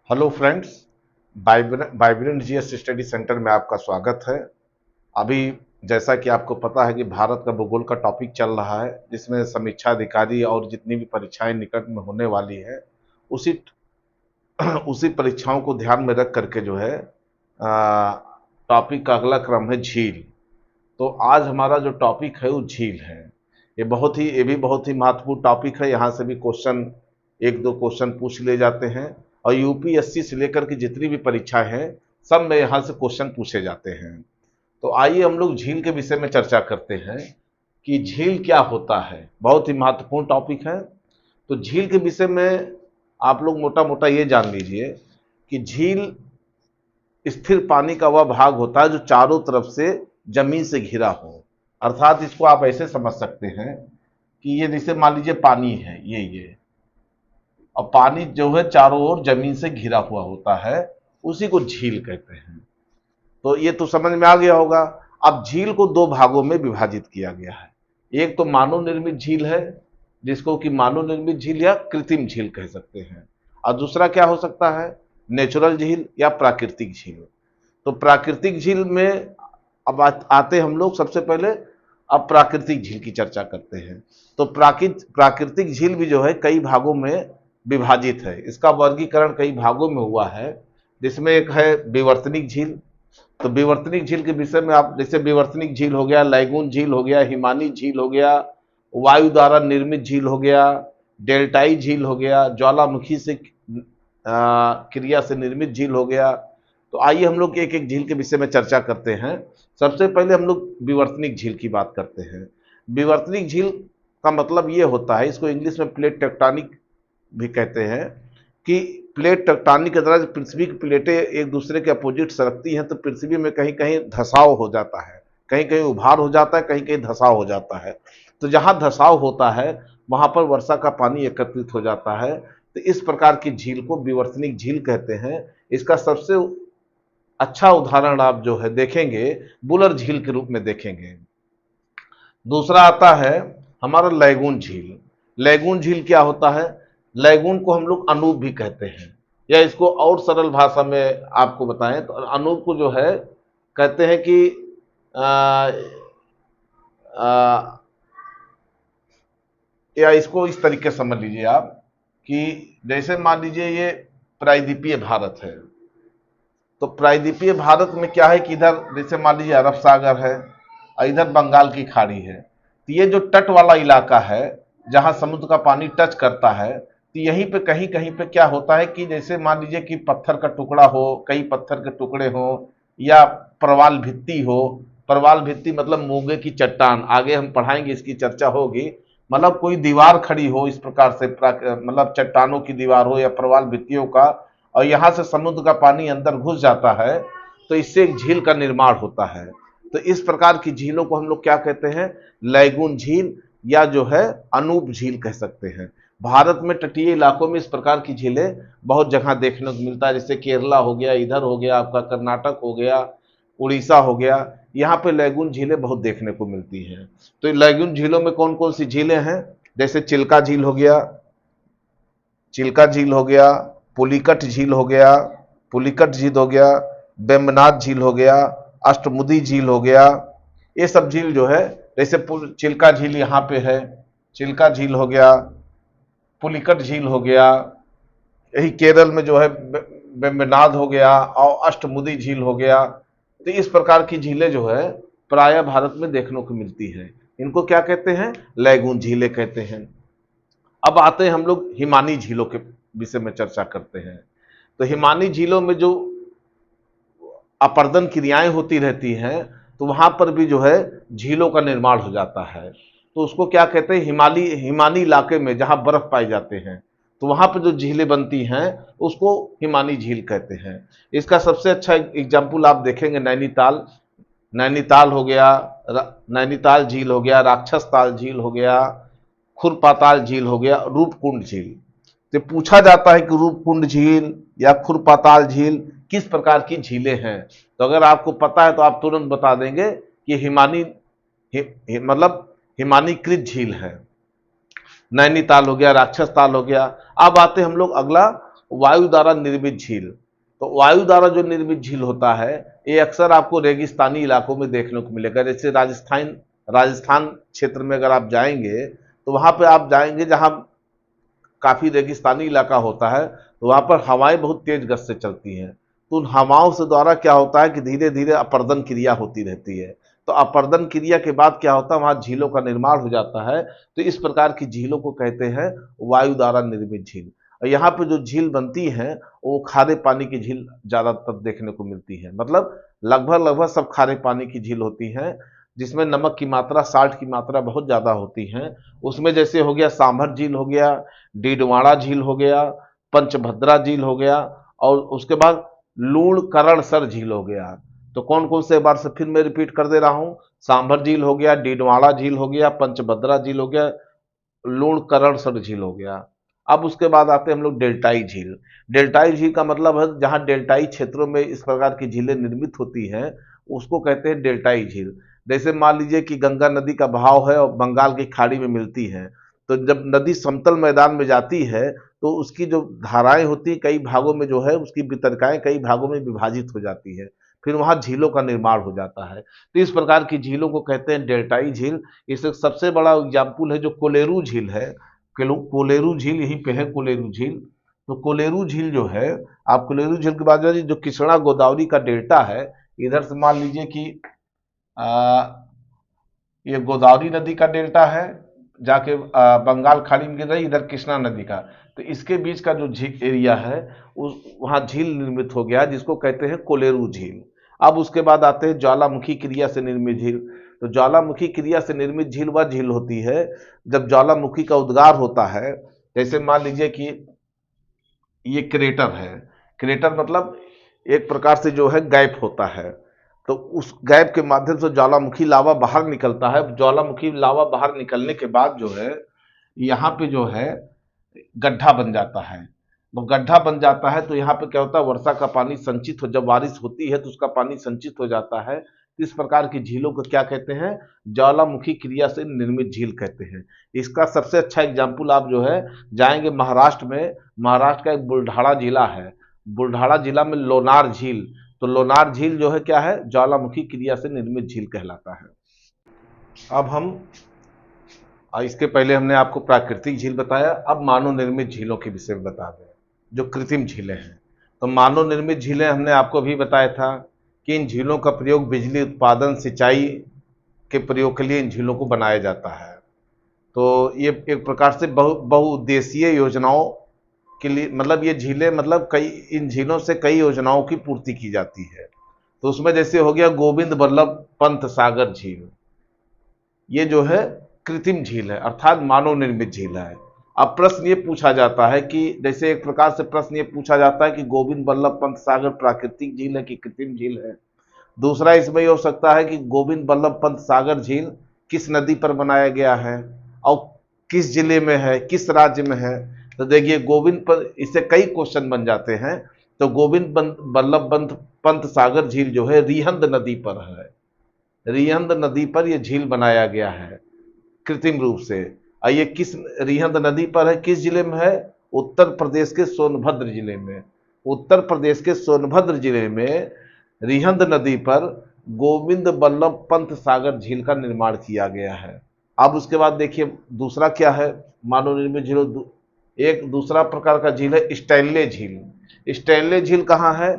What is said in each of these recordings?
Hello friends, vibrant GS study centre में आपका स्वागत है। अभी जैसा कि आपको पता है कि भारत का भूगोल का टॉपिक चल रहा है, जिसमें समीक्षा अधिकारी और जितनी भी परीक्षाएं निकट में होने वाली है उसी उसी परीक्षाओं को ध्यान में रख करके जो है टॉपिक का अगला क्रम है झील। तो आज हमारा जो टॉपिक है वो झील है। ये भी बहुत ही महत्वपूर्ण टॉपिक है। यहाँ से भी क्वेश्चन, एक दो क्वेश्चन पूछ ले जाते हैं और यूपीएससी से लेकर के जितनी भी परीक्षाएं हैं सब में यहाँ से क्वेश्चन पूछे जाते हैं। तो आइए हम लोग झील के विषय में चर्चा करते हैं कि झील क्या होता है। बहुत ही महत्वपूर्ण टॉपिक है। तो झील के विषय में आप लोग मोटा मोटा ये जान लीजिए कि झील स्थिर पानी का वह भाग होता है जो चारों तरफ से जमीन से घिरा हो। अर्थात इसको आप ऐसे समझ सकते हैं कि ये जैसे मान लीजिए पानी है, ये और पानी जो है चारों ओर जमीन से घिरा हुआ होता है, उसी को झील कहते हैं। तो ये तो समझ में आ गया होगा। अब झील को दो भागों में विभाजित किया गया है। एक तो मानव निर्मित झील है, जिसको कि मानव निर्मित झील या कृत्रिम झील कह सकते हैं, और दूसरा क्या हो सकता है, नेचुरल झील या प्राकृतिक झील। तो प्राकृतिक झील में अब आते हम लोग सबसे पहले अब प्राकृतिक झील की चर्चा करते हैं। तो प्राकृतिक झील भी जो है कई भागों में विभाजित है। इसका वर्गीकरण कई भागों में हुआ है, जिसमें एक है विवर्तनिक झील। तो विवर्तनिक झील के विषय में आप जैसे विवर्तनिक झील हो गया, लैगून झील हो गया, हिमानी झील हो गया, वायु द्वारा निर्मित झील हो गया, डेल्टाई झील हो गया, ज्वालामुखी से क्रिया से निर्मित झील हो गया। तो आइए हम लोग एक एक झील के विषय में चर्चा करते हैं। सबसे पहले हम लोग विवर्तनिक झील की बात करते हैं। विवर्तनिक झील का मतलब ये होता है, इसको इंग्लिश में प्लेट टेक्टोनिक भी कहते हैं, कि प्लेट टेक्टोनिक के द्वारा पृथ्वी की प्लेटें एक दूसरे के अपोजिट सरकती हैं तो पृथ्वी में कहीं कहीं धसाव हो जाता है, कहीं कहीं उभार हो जाता है, कहीं कहीं धसाव हो जाता है। तो जहाँ धसाव होता है वहाँ पर वर्षा का पानी एकत्रित हो जाता है। तो इस प्रकार की झील को विवर्तनिक झील कहते हैं। इसका सबसे अच्छा उदाहरण आप जो है देखेंगे बुलर झील के रूप में देखेंगे। दूसरा आता है हमारा लैगून झील। लैगून झील क्या होता है, लैगून को हम लोग अनूप भी कहते हैं, या इसको और सरल भाषा में आपको बताएं तो अनूप को जो है कहते हैं कि आ, आ, या इसको इस तरीके से समझ लीजिए आप कि जैसे मान लीजिए ये प्रायद्वीपीय भारत है। तो प्रायद्वीपीय भारत में क्या है कि इधर जैसे मान लीजिए अरब सागर है और इधर बंगाल की खाड़ी है। तो ये जो तट वाला इलाका है जहां समुद्र का पानी टच करता है, तो यहीं पे कहीं कहीं पे क्या होता है कि जैसे मान लीजिए कि पत्थर का टुकड़ा हो, कई पत्थर के टुकड़े हो, या प्रवाल भित्ति हो। प्रवाल भित्ति मतलब मूंगे की चट्टान, आगे हम पढ़ाएंगे, इसकी चर्चा होगी। मतलब कोई दीवार खड़ी हो इस प्रकार से, मतलब चट्टानों की दीवार हो या प्रवाल भित्तियों का, और यहां से समुद्र का पानी अंदर घुस जाता है तो इससे एक झील का निर्माण होता है। तो इस प्रकार की झीलों को हम लोग क्या कहते हैं, लैगून झील या जो है अनूप झील कह सकते हैं। भारत में तटीय इलाकों में इस प्रकार की झीलें बहुत जगह देखने को मिलता है, जैसे केरला हो गया, इधर हो गया आपका कर्नाटक हो गया, उड़ीसा हो गया, यहाँ पे लैगून झीलें बहुत देखने को मिलती हैं। तो लैगून झीलों में कौन कौन सी झीलें हैं, जैसे चिल्का झील हो गया, चिल्का झील हो गया, पुलिकट झील हो गया, पुलिकट झील हो गया, बेम्बनाथ झील हो गया, अष्टमुदी झील हो गया। ये सब झील जो है, जैसे चिल्का झील यहाँ पे है, चिल्का झील हो गया, पुलिकट झील हो गया, यही केरल में जो है बेम्बनाथ हो गया, और अष्टमुदी झील हो गया। तो इस प्रकार की झीलें जो है प्रायः भारत में देखने को मिलती है। इनको क्या कहते हैं, लैगून झीलें कहते हैं। अब आते हैं हम लोग हिमानी झीलों के विषय में चर्चा करते हैं। तो हिमानी झीलों में जो अपर्दन क्रियाएं होती रहती हैं, तो वहां पर भी जो है झीलों का निर्माण हो जाता है। तो उसको क्या कहते हैं, हिमानी इलाके में जहां बर्फ पाई जाते हैं तो वहां पर जो झीलें बनती हैं उसको हिमानी झील कहते हैं। इसका सबसे अच्छा एग्जाम्पल आप देखेंगे नैनीताल। नैनीताल हो गया, नैनीताल झील हो गया, राक्षस ताल झील हो गया, खुरपाताल झील हो गया, रूपकुंड झील। तो पूछा जाता है कि रूपकुंड झील या खुरपाताल झील किस प्रकार की झीलें हैं। तो अगर आपको पता है तो आप तुरंत बता देंगे कि मतलब हिमानीकृत झील है। नैनीताल हो गया, राक्षस ताल हो गया। अब आते हम लोग अगला वायु द्वारा निर्मित झील। तो वायु द्वारा जो निर्मित झील होता है ये अक्सर आपको रेगिस्तानी इलाकों में देखने को मिलेगा। जैसे राजस्थान राजस्थान क्षेत्र में अगर आप जाएंगे तो वहां पे आप जाएंगे जहां काफी रेगिस्तानी इलाका होता है, तो वहां पर हवाएं बहुत तेज गति से चलती हैं। तो उन हवाओं से द्वारा क्या होता है कि धीरे धीरे अपर्दन क्रिया होती रहती है। तो अपर्दन क्रिया के बाद क्या होता है, वहां झीलों का निर्माण हो जाता है। तो इस प्रकार की झीलों को कहते हैं वायु द्वारा निर्मित झील। और यहाँ पे जो झील बनती है वो खारे पानी की झील ज्यादातर देखने को मिलती है। मतलब लगभग लगभग सब खारे पानी की झील होती हैं, जिसमें नमक की मात्रा, साल्ट की मात्रा बहुत ज्यादा होती है। उसमें जैसे हो गया सांभर झील हो गया, डीडवाड़ा झील हो गया, पंचभद्रा झील हो गया, और उसके बाद लूणकरणसर झील हो गया। तो कौन कौन से, एक बार से फिर मैं रिपीट कर दे रहा हूं, सांभर झील हो गया, डीडवाड़ा झील हो गया, पंचभद्रा झील हो गया, लूणकरणसर झील हो गया। अब उसके बाद आते हैं हम लोग डेल्टाई झील। डेल्टाई झील का मतलब है जहां डेल्टाई क्षेत्रों में इस प्रकार की झीलें निर्मित होती हैं उसको कहते हैं डेल्टाई झील। जैसे मान लीजिए कि गंगा नदी का बहाव है और बंगाल की खाड़ी में मिलती है, तो जब नदी समतल मैदान में जाती है तो उसकी जो धाराएं होती हैं कई भागों में जो है उसकी वितरकाएं कई भागों में विभाजित हो जाती है, फिर वहां झीलों का निर्माण हो जाता है। तो इस प्रकार की झीलों को कहते हैं डेल्टाई झील। इसका सबसे बड़ा एग्जाम्पल है जो कोलेरू झील है। कोलेरू झील यहीं पे है, कोलेरू झील। तो कोलेरू झील जो है, आप कोलेरू झील के बाद जो कृष्णा गोदावरी का डेल्टा है, इधर से मान लीजिए कि ये गोदावरी नदी का डेल्टा है, जाके बंगाल खाड़ी में गिर रही, इधर कृष्णा नदी का, तो इसके बीच का जो झील एरिया है उस वहां झील निर्मित हो गया जिसको कहते हैं कोलेरू झील। अब उसके बाद आते हैं ज्वालामुखी क्रिया से निर्मित झील। तो ज्वालामुखी क्रिया से निर्मित झील वह झील होती है जब ज्वालामुखी का उद्गार होता है। जैसे मान लीजिए कि ये क्रेटर है, क्रेटर मतलब एक प्रकार से जो है गैप होता है, तो उस गैप के माध्यम से ज्वालामुखी लावा बाहर निकलता है। ज्वालामुखी लावा बाहर निकलने के बाद जो है यहाँ पे जो है गड्ढा बन जाता है। वो गड्ढा बन जाता है तो यहाँ पे क्या होता है, वर्षा का पानी संचित हो, जब बारिश होती है तो उसका पानी संचित हो जाता है। इस प्रकार की झीलों को क्या कहते हैं, ज्वालामुखी क्रिया से निर्मित झील कहते हैं। इसका सबसे अच्छा एग्जाम्पल आप जो है जाएंगे महाराष्ट्र में, महाराष्ट्र का एक बुल्ढाड़ा जिला है, बुल्ढाड़ा जिला में लोनार झील। तो लोनार झील जो है क्या है, ज्वालामुखी क्रिया से निर्मित झील कहलाता है। अब हम इसके पहले हमने आपको प्राकृतिक झील बताया, अब मानव निर्मित झीलों के विषय में बता दें, जो कृत्रिम झीलें हैं। तो मानव निर्मित झीलें हमने आपको भी बताया था कि इन झीलों का प्रयोग बिजली उत्पादन, सिंचाई के प्रयोग के लिए इन झीलों को बनाया जाता है। तो ये एक प्रकार से बहुउद्देशीय योजनाओं के लिए, मतलब ये झीलें, मतलब कई, इन झीलों से कई योजनाओं की पूर्ति की जाती है। तो उसमें जैसे हो गया गोविंद बल्लभ पंत सागर झील, ये जो है कृत्रिम झील है अर्थात मानव निर्मित झील है। अब प्रश्न ये पूछा जाता है कि, जैसे एक प्रकार से प्रश्न ये पूछा जाता है कि गोविंद बल्लभ पंत सागर प्राकृतिक झील है कि कृत्रिम झील है। दूसरा इसमें ये हो सकता है कि गोविंद बल्लभ पंत सागर झील किस नदी पर बनाया गया है और किस जिले में है, किस राज्य में है। तो देखिए गोविंद पर, इससे कई क्वेश्चन बन जाते हैं। तो गोविंद बल्लभ पंत सागर झील जो है रिहंद नदी पर है, रिहंद नदी पर यह झील बनाया गया है कृत्रिम रूप से। और ये किस, रिहंद नदी पर है, किस जिले में है, उत्तर प्रदेश के सोनभद्र जिले में। उत्तर प्रदेश के सोनभद्र जिले में रिहंद नदी पर गोविंद बल्लभ पंत सागर झील का निर्माण किया गया है। अब उसके बाद देखिए दूसरा क्या है मानव निर्मित झील, एक दूसरा प्रकार का झील है स्टैनले झील। स्टैनले झील कहाँ है,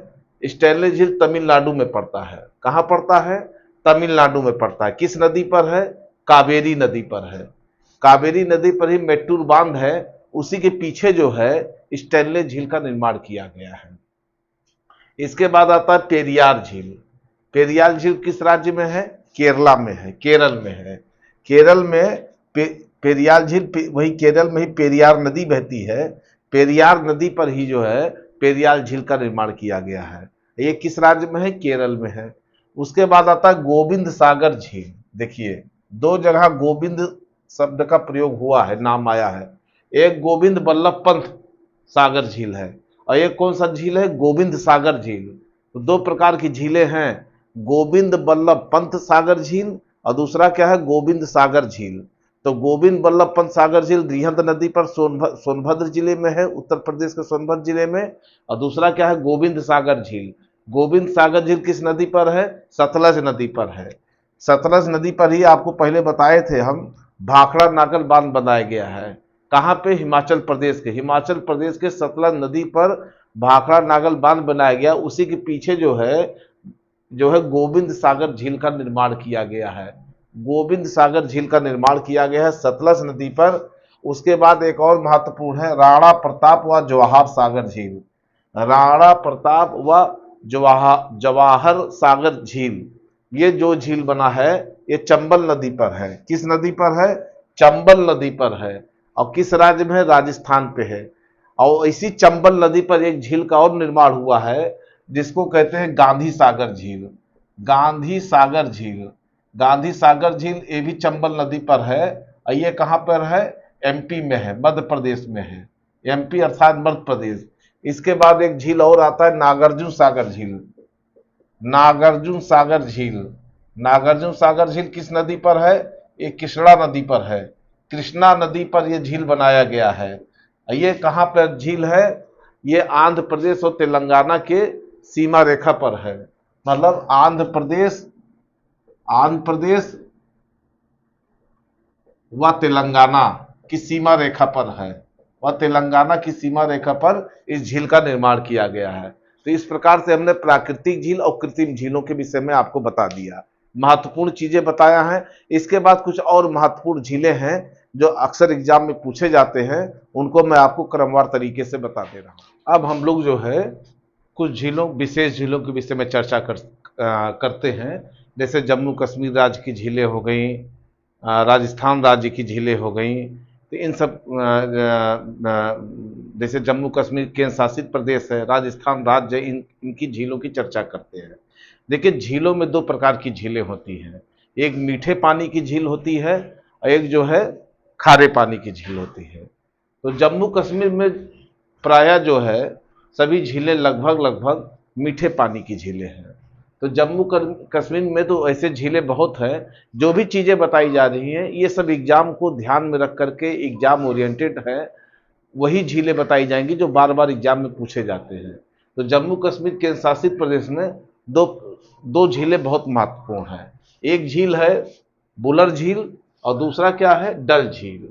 स्टैनले झील तमिलनाडु में पड़ता है। कहाँ पड़ता है, तमिलनाडु में पड़ता है। किस नदी पर है, कावेरी नदी पर है। कावेरी नदी पर ही मेट्टूर बांध है, उसी के पीछे जो है स्टैनले झील का निर्माण किया गया है। इसके बाद आता है पेरियार झील। पेरियार झील किस राज्य में है, केरला में है, केरल में है। केरल में पेरियार झील, वही केरल में ही पेरियार नदी बहती है, पेरियार नदी पर ही जो है पेरियार झील का निर्माण किया गया है। ये किस राज्य में है, केरल में है। उसके बाद आता है गोविंद सागर झील। देखिए दो जगह गोविंद शब्द का प्रयोग हुआ है, नाम आया है। एक गोविंद बल्लभ पंत सागर झील है और एक कौन सा झील है, गोविंद सागर झील। तो दो प्रकार की झीलें हैं, गोविंद बल्लभ पंत सागर झील और दूसरा क्या है, गोविंद सागर झील। तो गोविंद बल्लभ पंत सागर झील रिहंद नदी पर सोनभद्र जिले में है, उत्तर प्रदेश के सोनभद्र जिले में। और दूसरा क्या है, गोविंद सागर झील। गोविंद सागर झील किस नदी पर है? सतलज नदी पर है। सतलज नदी पर ही आपको पहले बताए थे हम, भाखड़ा नागल बांध बनाया गया है। कहाँ पे? हिमाचल प्रदेश के, हिमाचल प्रदेश के सतलज नदी पर भाखड़ा नागल बांध बनाया गया। उसी के पीछे जो है गोविंद सागर झील का निर्माण किया गया है। गोविंद सागर झील का निर्माण किया गया है सतलज नदी पर। उसके बाद एक और महत्वपूर्ण है राणा प्रताप व जवाहर सागर झील। राणा प्रताप व जवाहर सागर झील, ये जो झील बना है ये चंबल नदी पर है। किस नदी पर है? चंबल नदी पर है। और किस राज्य में है? राजस्थान पे है। और इसी चंबल नदी पर एक झील का और निर्माण हुआ है जिसको कहते हैं गांधी सागर झील। गांधी सागर झील, गांधी सागर झील ये भी चंबल नदी पर है। और ये कहाँ पर है? एमपी में है, मध्य प्रदेश में है। एमपी अर्थात मध्य प्रदेश। इसके बाद एक झील और आता है नागार्जुन सागर झील। नागार्जुन सागर झील, नागार्जुन सागर झील किस नदी पर है? ये कृष्णा नदी पर है। कृष्णा नदी पर यह झील बनाया गया है। ये कहाँ पर झील है? ये आंध्र प्रदेश और तेलंगाना के सीमा रेखा पर है। मतलब आंध्र प्रदेश व तेलंगाना की सीमा रेखा पर है, व तेलंगाना की सीमा रेखा पर इस झील का निर्माण किया गया है। तो इस प्रकार से हमने प्राकृतिक झील और कृत्रिम झीलों के विषय में आपको बता दिया, महत्वपूर्ण चीजें बताया है। इसके बाद कुछ और महत्वपूर्ण झीलें हैं जो अक्सर एग्जाम में पूछे जाते हैं, उनको मैं आपको क्रमवार तरीके से बता दे रहा हूं। अब हम लोग जो है कुछ झीलों, विशेष झीलों के विषय में चर्चा करते हैं। जैसे जम्मू कश्मीर राज्य की झीलें हो गई, राजस्थान राज्य की झीलें हो गई। तो इन सब जैसे जम्मू कश्मीर केंद्र शासित प्रदेश है, राजस्थान राज्य, इनकी झीलों की चर्चा करते हैं। देखिए झीलों में दो प्रकार की झीलें होती हैं, एक मीठे पानी की झील होती है और एक जो है खारे पानी की झील होती है। तो जम्मू कश्मीर में प्रायः जो है सभी झीलें लगभग मीठे पानी की झीलें हैं। तो जम्मू कश्मीर में तो ऐसे झीलें बहुत हैं। जो भी चीज़ें बताई जा रही हैं ये सब एग्जाम को ध्यान में रख करके एग्जाम ओरिएंटेड है, वही झीलें बताई जाएंगी जो बार बार एग्जाम में पूछे जाते हैं। तो जम्मू कश्मीर केंद्र शासित प्रदेश में दो झीलें बहुत महत्वपूर्ण हैं। एक झील है बुलर झील और दूसरा क्या है? डल झील।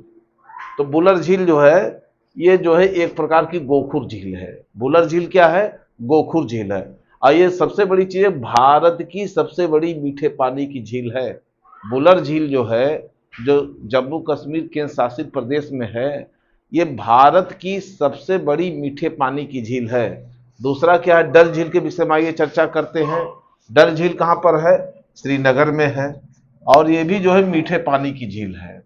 तो बुलर झील जो है ये जो है एक प्रकार की गोखुर झील है। बुलर झील क्या है? गोखुर झील है। और ये सबसे बड़ी चीज है, भारत की सबसे बड़ी मीठे पानी की झील है। बुलर झील जो है, जो जम्मू कश्मीर केंद्र शासित प्रदेश में है, ये भारत की सबसे बड़ी मीठे पानी की झील है। दूसरा क्या है? डल झील के विषय में आइए चर्चा करते हैं। डल झील कहाँ पर है? श्रीनगर में है। और ये भी जो है मीठे पानी की झील है।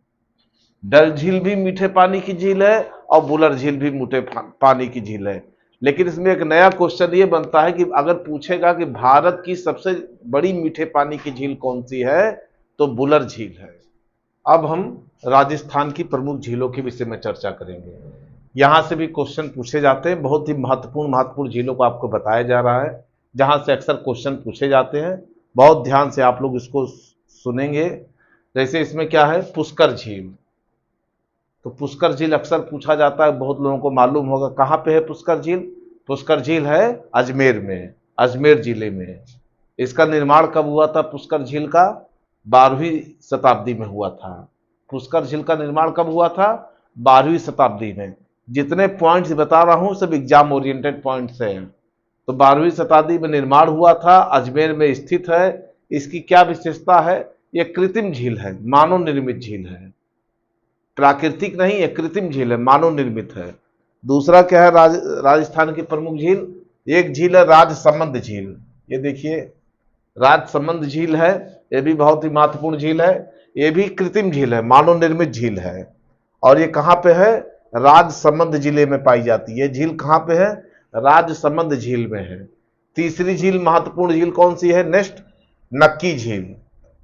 डल झील भी मीठे पानी की झील है और बुलर झील भी मीठे पानी की झील है। लेकिन इसमें एक नया क्वेश्चन ये बनता है कि अगर पूछेगा कि भारत की सबसे बड़ी मीठे पानी की झील कौन सी है, तो बुलर झील है। अब हम राजस्थान की प्रमुख झीलों के विषय में चर्चा करेंगे। यहां से भी क्वेश्चन पूछे जाते हैं, बहुत ही महत्वपूर्ण झीलों को आपको बताया जा रहा है, जहां से अक्सर क्वेश्चन पूछे जाते हैं। बहुत ध्यान से आप लोग इसको सुनेंगे। जैसे इसमें क्या है? पुष्कर झील। तो पुष्कर झील अक्सर पूछा जाता है, बहुत लोगों को मालूम होगा। कहाँ पे है पुष्कर झील? पुष्कर झील है अजमेर में, अजमेर जिले में। इसका निर्माण कब हुआ था? पुष्कर झील का 12वीं शताब्दी में हुआ था। पुष्कर झील का निर्माण कब हुआ था? 12वीं शताब्दी में। जितने पॉइंट्स बता रहा हूं सब एग्जाम ओरिएंटेड पॉइंट्स हैं। तो 12वीं शताब्दी में निर्माण हुआ था, अजमेर में स्थित है। इसकी क्या विशेषता है? यह कृत्रिम झील है, मानव निर्मित झील है, प्राकृतिक नहीं है, कृत्रिम झील है, मानव निर्मित है। दूसरा क्या है राजस्थान की प्रमुख झील? एक झील है राजसमंद झील। ये देखिए राजसमंद झील है, ये भी बहुत ही महत्वपूर्ण झील है। ये भी कृत्रिम झील है, मानव निर्मित झील है। और ये कहाँ पे है? राजसमंद जिले में पाई जाती है। झील कहाँ पे है? राजसमंद झील में है। तीसरी झील, महत्वपूर्ण झील कौन सी है? नेक्स्ट, नक्की झील।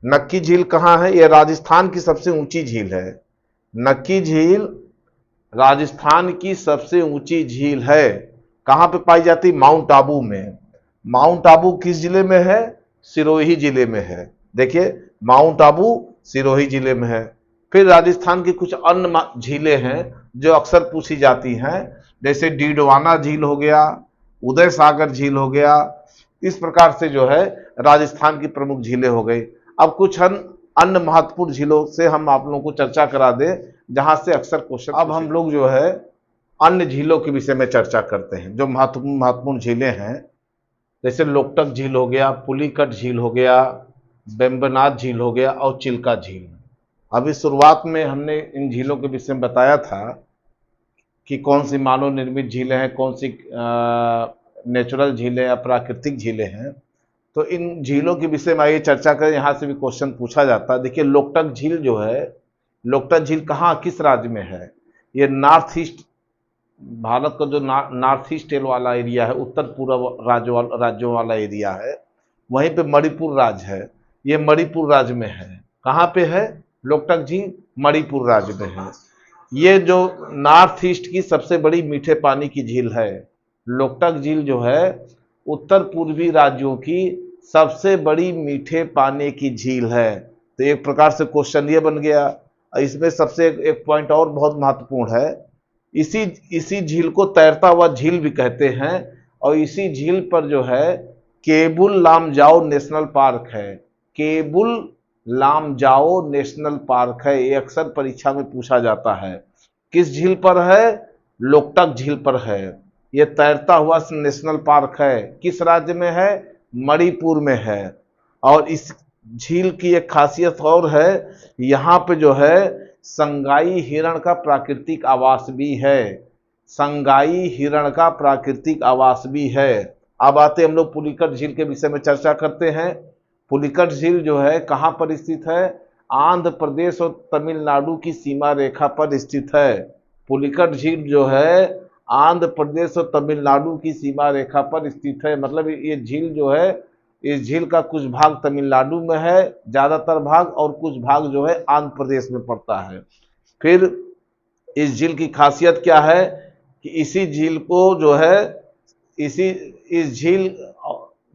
नक्की झील कहाँ है? ये राजस्थान की सबसे ऊंची झील है। नक्की झील राजस्थान की सबसे ऊंची झील है। कहां पे पाई जाती? माउंट आबू में। माउंट आबू किस जिले में है? सिरोही जिले में है। देखिए माउंट आबू सिरोही जिले में है। फिर राजस्थान की कुछ अन्य झीलें हैं जो अक्सर पूछी जाती हैं, जैसे डीडवाना झील हो गया, उदय सागर झील हो गया। इस प्रकार से जो है राजस्थान की प्रमुख झीलें हो गई। अब कुछ अन्य महत्वपूर्ण झीलों से हम आप लोगों को चर्चा करा दें, जहां से अक्सर क्वेश्चन। अब हम लोग जो है अन्य झीलों के विषय में चर्चा करते हैं, जो महत्वपूर्ण झीलें हैं। जैसे लोकटक झील हो गया, पुलिकट झील हो गया, वेम्बनाथ झील हो गया और चिल्का झील। अभी शुरुआत में हमने इन झीलों के विषय में बताया था कि कौन सी मानव निर्मित झीलें हैं, कौन सी नेचुरल झीलें या प्राकृतिक झीलें हैं। तो इन झीलों के विषय में आइए चर्चा करें, यहाँ से भी क्वेश्चन पूछा जाता है। देखिए लोकटक झील जो है, लोकटक झील कहाँ किस राज्य में है? ये नॉर्थ ईस्ट, भारत का जो नॉर्थ ईस्ट वाला एरिया है, उत्तर पूर्व राज्यों वाला एरिया है, वहीं पे मणिपुर राज्य है। ये मणिपुर राज्य में है। कहाँ पे है लोकटक झील? मणिपुर राज्य में है। ये जो नॉर्थ ईस्ट की सबसे बड़ी मीठे पानी की झील है। लोकटक झील जो है उत्तर पूर्वी राज्यों की सबसे बड़ी मीठे पानी की झील है। तो एक प्रकार से क्वेश्चन ये बन गया। इसमें सबसे एक पॉइंट और बहुत महत्वपूर्ण है, इसी झील को तैरता हुआ झील भी कहते हैं। और इसी झील पर जो है केबुल लामजाओ नेशनल पार्क है। केबुल लामजाओ नेशनल पार्क है। ये अक्सर परीक्षा में पूछा जाता है। किस झील पर है? लोकटक झील पर है। ये तैरता हुआ नेशनल पार्क है। किस राज्य में है? मणिपुर में है। और इस झील की एक खासियत और है, यहाँ पे जो है संगाई हिरण का प्राकृतिक आवास भी है। संगाई हिरण का प्राकृतिक आवास भी है। अब आते हम लोग पुलिकट झील के विषय में चर्चा करते हैं। पुलिकट झील जो है कहाँ पर स्थित है? आंध्र प्रदेश और तमिलनाडु की सीमा रेखा पर स्थित है। पुलिकट झील जो है आंध्र प्रदेश और तमिलनाडु की सीमा रेखा पर स्थित है। मतलब ये झील जो है, इस झील का कुछ भाग तमिलनाडु में है ज्यादातर भाग, और कुछ भाग जो है आंध्र प्रदेश में पड़ता है। फिर इस झील की खासियत क्या है कि इसी झील को जो है इस झील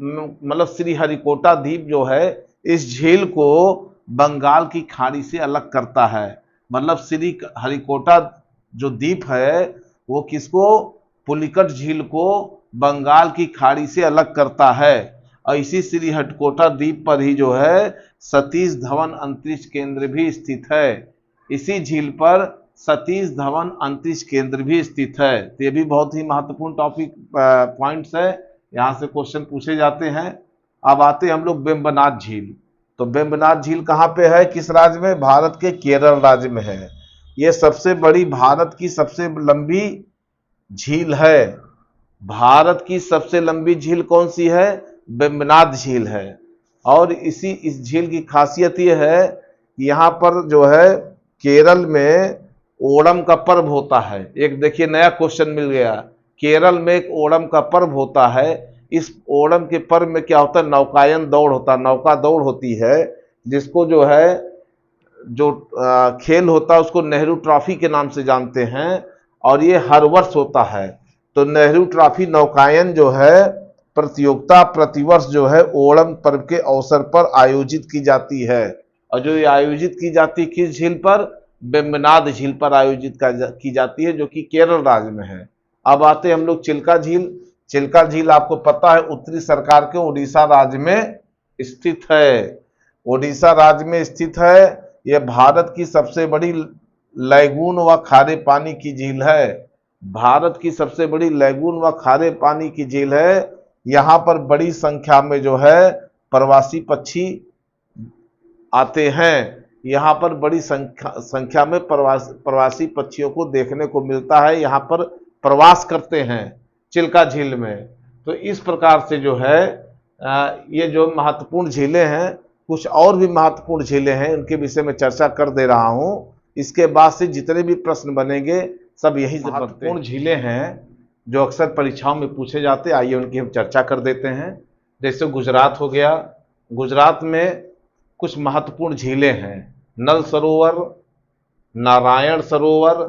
मतलब श्रीहरिकोटा द्वीप जो है, इस झील को बंगाल की खाड़ी से अलग करता है। मतलब श्रीहरिकोटा जो द्वीप है वो किसको? पुलिकट झील को बंगाल की खाड़ी से अलग करता है। और इसी श्रीहरिकोटा द्वीप पर ही जो है सतीश धवन अंतरिक्ष केंद्र भी स्थित है। इसी झील पर सतीश धवन अंतरिक्ष केंद्र भी स्थित है। तो ये भी बहुत ही महत्वपूर्ण टॉपिक पॉइंट्स है, यहाँ से क्वेश्चन पूछे जाते हैं। अब आते हम लोग वेम्बनाथ झील। तो वेम्बनाथ झील कहाँ पे है, किस राज्य में? भारत के केरल राज्य में है। ये सबसे बड़ी, भारत की सबसे लंबी झील है। भारत की सबसे लंबी झील कौन सी है? वेम्बनाथ झील है। और इस झील की खासियत ये है कि यहाँ पर जो है केरल में ओणम का पर्व होता है। एक देखिए नया क्वेश्चन मिल गया। केरल में एक ओणम का पर्व होता है। इस ओणम के पर्व में क्या होता है? नौकायन दौड़ होता है, नौका दौड़ होती है, जिसको जो है जो खेल होता है उसको नेहरू ट्रॉफी के नाम से जानते हैं। और ये हर वर्ष होता है। तो नेहरू ट्रॉफी नौकायन जो है प्रतियोगिता प्रतिवर्ष जो है ओणम पर्व के अवसर पर आयोजित की जाती है। और जो ये आयोजित की जाती है किस झील पर? वेम्बनाथ झील पर आयोजित की जाती है, जो कि केरल राज्य में है। अब आते हम लोग चिल्का झील। चिल्का झील आपको पता है उत्तरी सरकार के उड़ीसा राज्य में स्थित है। उड़ीसा राज्य में स्थित है। यह भारत की सबसे बड़ी लैगून व खारे पानी की झील है। भारत की सबसे बड़ी लैगून व खारे पानी की झील है। यहाँ पर बड़ी संख्या में जो है प्रवासी पक्षी आते हैं। यहाँ पर बड़ी संख्या में प्रवासी पक्षियों को देखने को मिलता है, यहाँ पर प्रवास करते हैं चिल्का झील में। तो इस प्रकार से जो है ये जो महत्वपूर्ण झीलें हैं, कुछ और भी महत्वपूर्ण झीलें हैं, उनके विषय में चर्चा कर दे रहा हूँ। इसके बाद से जितने भी प्रश्न बनेंगे सब यही से महत्वपूर्ण झीलें हैं जो अक्सर परीक्षाओं में पूछे जाते हैं। आइए उनकी हम चर्चा कर देते हैं। जैसे गुजरात हो गया। गुजरात में कुछ महत्वपूर्ण झीलें हैं। नल सरोवर, नारायण सरोवर,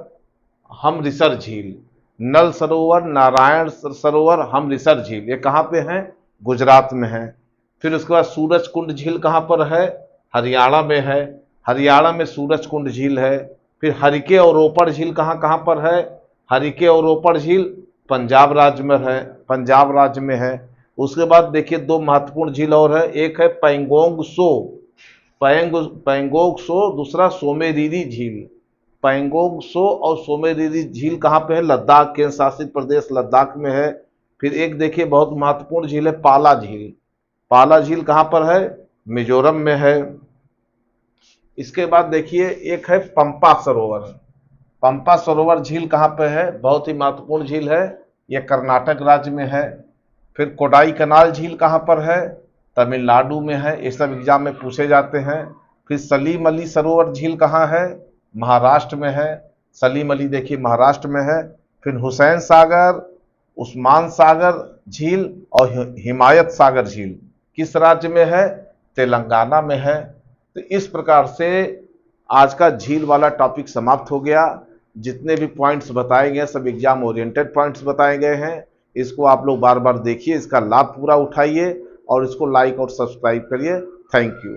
हमरिसर झील। नल सरोवर, नारायण सरोवर, हमरिसर झील, ये कहाँ पे हैं? गुजरात में है। फिर उसके बाद सूरज कुंड झील कहाँ पर है? हरियाणा में है। हरियाणा में सूरजकुंड झील है। फिर हरिके और रोपड़ झील कहाँ कहाँ पर है? हरिके और रोपड़ झील पंजाब राज्य में है, पंजाब राज्य में है। उसके बाद देखिए दो महत्वपूर्ण झील और है, एक है पैंगोंग सो, पैंगोंग सो, दूसरा सोमेरीरी झील। पैंगोंग सो और सोमेरीरी झील कहाँ पे है? लद्दाख, केंद्र शासित प्रदेश लद्दाख में है। फिर एक देखिए बहुत महत्वपूर्ण झील है पाला झील। पाला झील कहाँ पर है? मिजोरम में है। इसके बाद देखिए एक है पंपा सरोवर। पंपा सरोवर झील कहाँ पे है? बहुत ही महत्वपूर्ण झील है, यह कर्नाटक राज्य में है। फिर कोडाई कनाल झील कहाँ पर है? तमिलनाडु में है, ये सब एग्जाम में पूछे जाते हैं। फिर सलीम अली सरोवर झील कहाँ है? महाराष्ट्र में है। सलीम अली देखिए महाराष्ट्र में है। फिर हुसैन सागर, उस्मान सागर झील और हिमायत सागर झील किस राज्य में है? तेलंगाना में है। तो इस प्रकार से आज का झील वाला टॉपिक समाप्त हो गया। जितने भी पॉइंट्स बताए गए सब एग्जाम ओरिएंटेड पॉइंट्स बताए गए हैं। इसको आप लोग बार बार देखिए, इसका लाभ पूरा उठाइए और इसको लाइक और सब्सक्राइब करिए। Thank you.